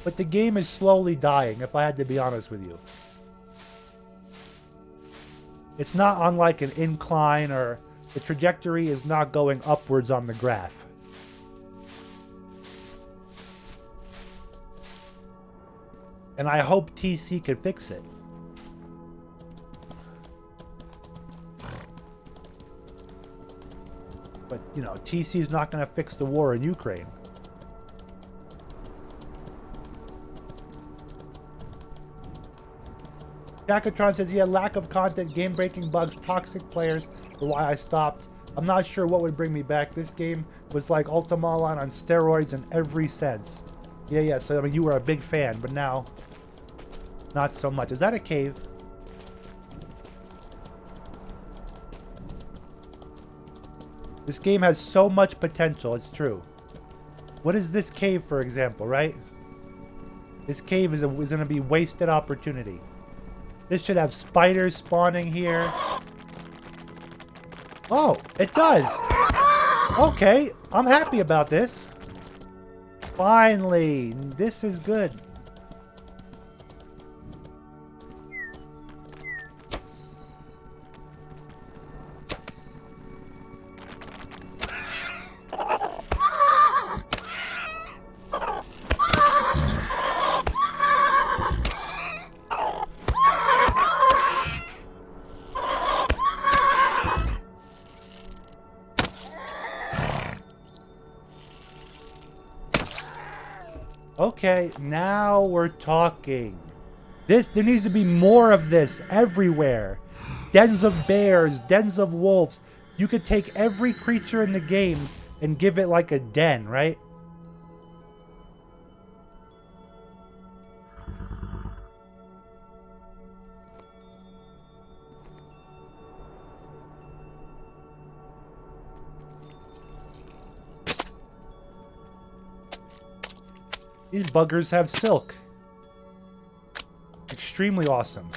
But the game is slowly dying, if I had to be honest with you. It's not on like an incline, or the trajectory is not going upwards on the graph. And I hope TC can fix it. But, TC is not going to fix the war in Ukraine. Jakatron says, yeah, lack of content, game-breaking bugs, toxic players are why I stopped. I'm not sure what would bring me back. This game was like Ultima Online on steroids in every sense. Yeah, so, you were a big fan, but now, not so much. Is that a cave? This game has so much potential, it's true. What is this cave, for example, right? This cave is going to be wasted opportunity. This should have spiders spawning here. Oh, it does. Okay, I'm happy about this. Finally, this is good. Okay, now we're talking. There needs to be more of this everywhere. dens of bears, dens of wolves. You could take every creature in the game and give it like a den, right? These buggers have silk. Extremely awesome.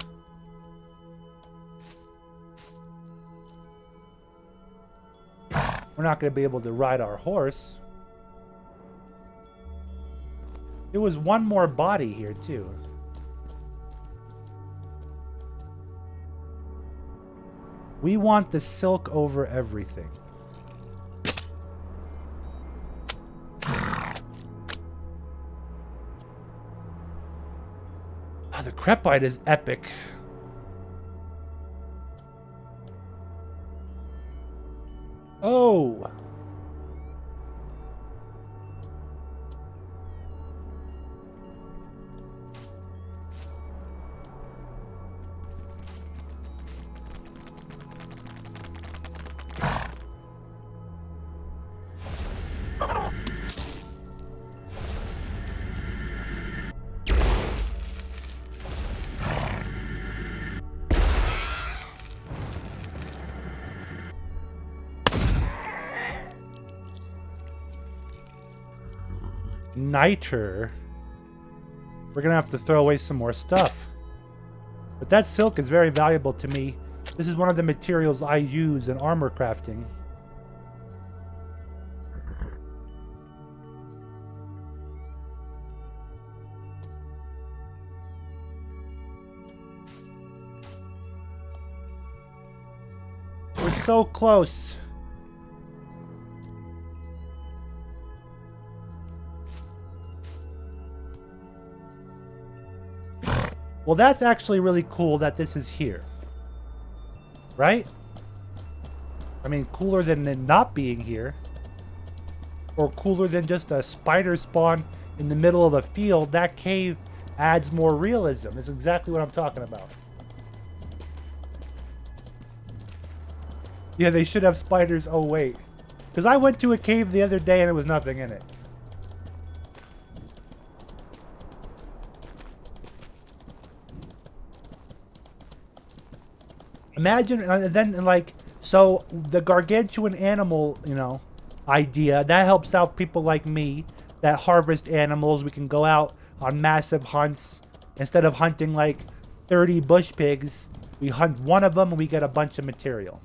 We're not going to be able to ride our horse. There was one more body here, too. We want the silk over everything. Oh, the Crepite is epic. Oh! Niter. We're gonna have to throw away some more stuff. But that silk is very valuable to me. This is one of the materials I use in armor crafting. We're so close. Well, that's actually really cool that this is here. Right? I mean, cooler than it not being here. Or cooler than just a spider spawn in the middle of a field. That cave adds more realism. That's exactly what I'm talking about. Yeah, they should have spiders. Oh, wait. Because I went to a cave the other day and there was nothing in it. Imagine, and then, like, so the gargantuan animal, you know, idea, that helps out people like me that harvest animals. We can go out on massive hunts. Instead of hunting, like, 30 bush pigs, we hunt one of them and we get a bunch of material.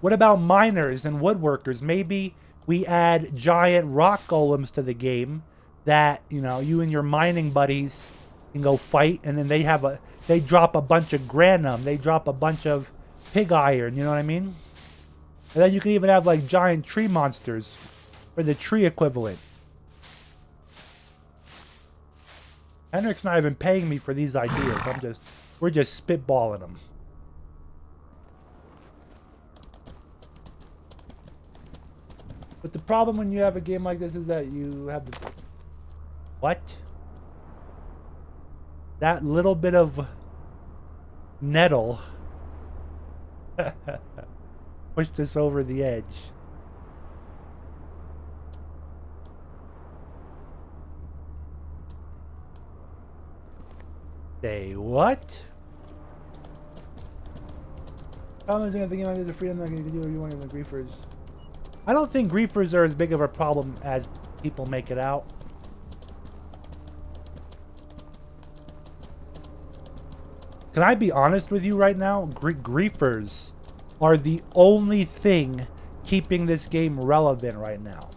What about miners and woodworkers? Maybe we add giant rock golems to the game that, you know, you and your mining buddies can go fight, and then they drop a bunch of granum, they drop a bunch of pig iron, you know what I mean? And then you can even have like giant tree monsters for the tree equivalent. Henrik's not even paying me for these ideas. We're just spitballing them. But the problem when you have a game like this is that you have the... What? That little bit of nettle pushed us over the edge. Say what? Problems with the game like this, the freedom that you can do what you want with the griefers. I don't think griefers are as big of a problem as people make it out. Can I be honest with you right now? Griefers are the only thing keeping this game relevant right now.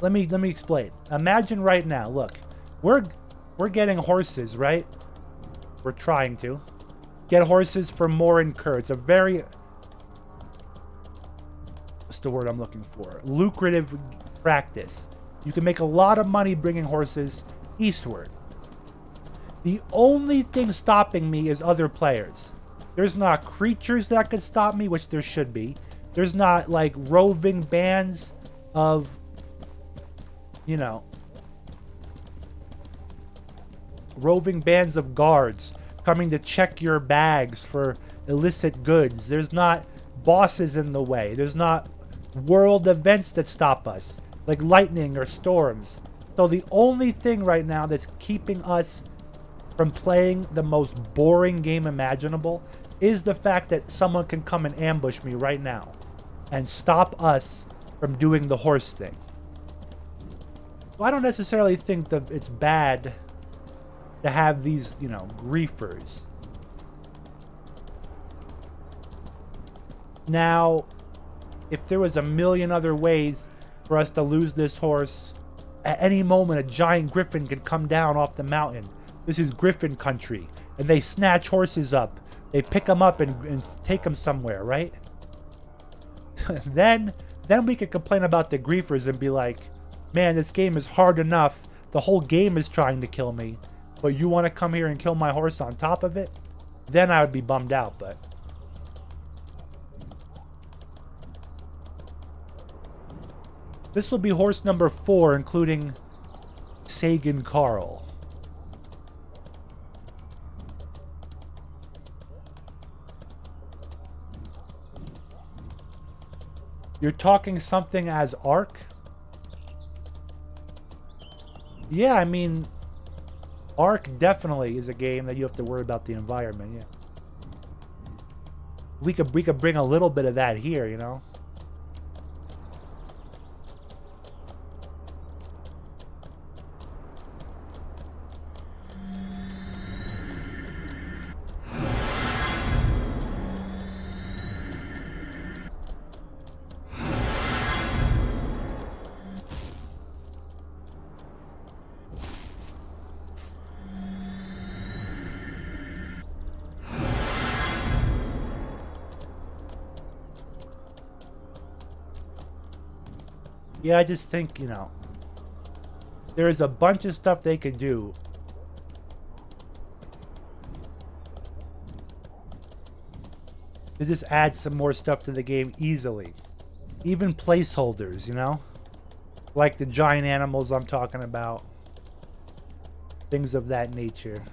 Let me explain. Imagine right now, look, we're getting horses, right? We're trying to get horses for more incur. It's a very, what's the word I'm looking for? Lucrative practice. You can make a lot of money bringing horses eastward. The only thing stopping me is other players. There's not creatures that could stop me, which there should be. There's not, like, roving bands of, you know, roving bands of guards coming to check your bags for illicit goods. There's not bosses in the way. There's not world events that stop us, like lightning or storms. So the only thing right now that's keeping us from playing the most boring game imaginable is the fact that someone can come and ambush me right now and stop us from doing the horse thing. So I don't necessarily think that it's bad to have these, you know, griefers. Now, if there was a million other ways for us to lose this horse, at any moment a giant griffin could come down off the mountain. This is griffin country, and they snatch horses up. They pick them up and take them somewhere, right? then we could complain about the griefers and be like, man, this game is hard enough. The whole game is trying to kill me, but you want to come here and kill my horse on top of it? Then I would be bummed out, but... This will be horse number 4, including Sagan Carl. You're talking something as Ark? Yeah, I mean, Ark definitely is a game that you have to worry about the environment, yeah. We could bring a little bit of that here, you know? Yeah, I just think, you know, there's a bunch of stuff they could do. To just add some more stuff to the game easily. Even placeholders, you know? Like the giant animals I'm talking about. Things of that nature.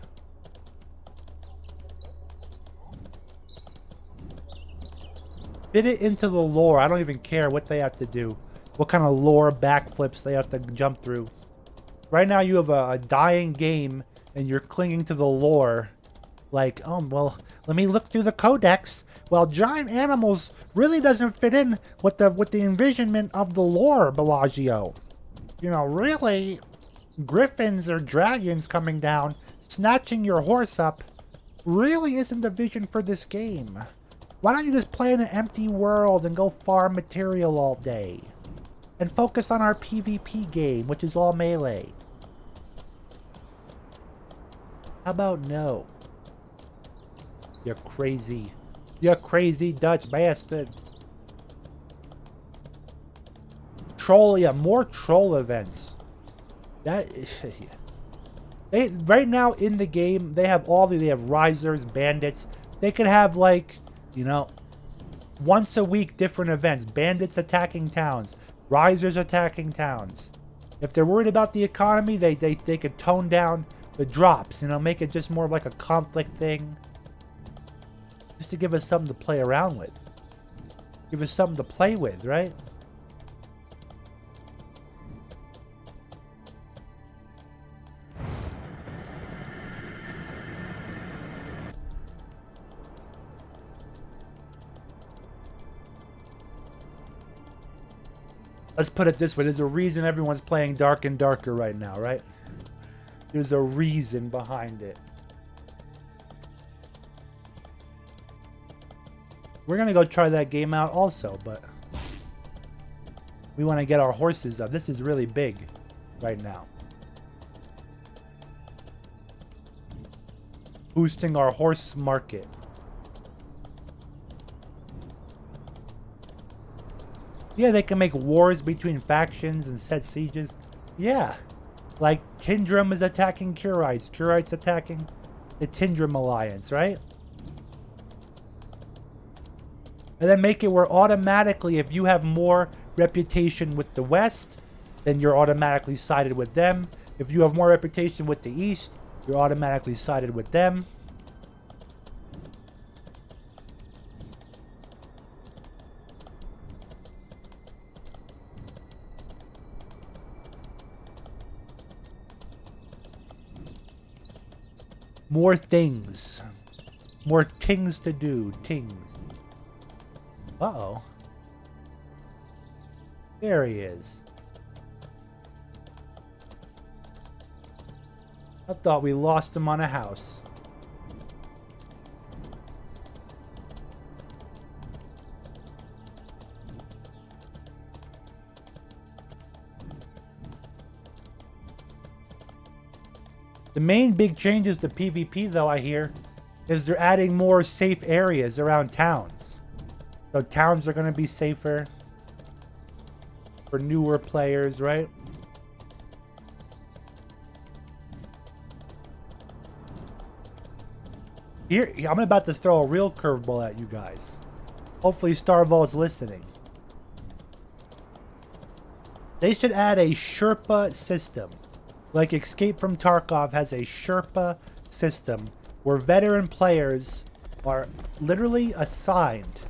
Fit it into the lore. I don't even care what they have to do. What kind of lore backflips they have to jump through. Right now you have a dying game and you're clinging to the lore. Like, oh, well, let me look through the codex. Well, giant animals really doesn't fit in with the envisionment of the lore, Bellagio. You know, really, griffins or dragons coming down, snatching your horse up, really isn't the vision for this game. Why don't you just play in an empty world and go farm material all day? And focus on our PvP game, which is all melee. How about no? You crazy Dutch bastard. Troll, yeah, more troll events. That they right now in the game they have they have risers, bandits. They could have, like, you know, once a week different events. Bandits attacking towns. Risers attacking towns. If they're worried about the economy, they could tone down the drops, you know, make it just more of like a conflict thing. Just to give us something to play around with. Give us something to play with, right? Let's put it this way. There's a reason everyone's playing Dark and Darker right now, right? There's a reason behind it. We're going to go try that game out also, but we want to get our horses up. This is really big right now. Boosting our horse market. Yeah, they can make wars between factions and set sieges. Yeah. Like, Tindrum is attacking Curites. Curites attacking the Tindrum Alliance, right? And then make it where automatically, if you have more reputation with the West, then you're automatically sided with them. If you have more reputation with the East, you're automatically sided with them. More things. More things to do. Tings. Uh-oh. There he is. I thought we lost him on a house. The main big changes to PvP, though, I hear, is they're adding more safe areas around towns. So towns are going to be safer for newer players, right? Here, I'm about to throw a real curveball at you guys. Hopefully STAR-NWLT is listening. They should add a Sherpa system. Like Escape from Tarkov has a Sherpa system where veteran players are literally assigned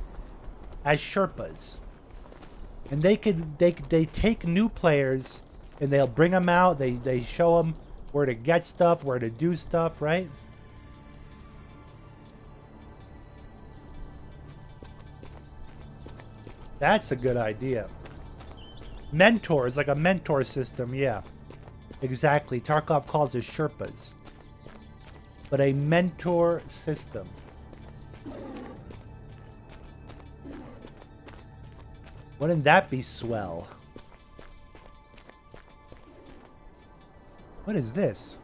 as Sherpas. And they take new players and they'll bring them out. They show them where to get stuff, where to do stuff, right? That's a good idea. Mentors, like a mentor system, yeah. Exactly. Tarkov calls it Sherpas. But a mentor system. Wouldn't that be swell? What is this?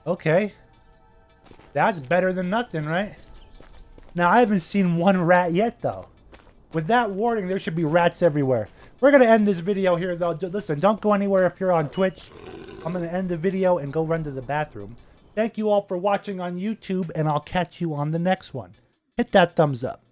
Okay. That's better than nothing, right? Now, I haven't seen one rat yet, though. With that warning, there should be rats everywhere. We're going to end this video here, though. Listen, don't go anywhere if you're on Twitch. I'm going to end the video and go run to the bathroom. Thank you all for watching on YouTube, and I'll catch you on the next one. Hit that thumbs up.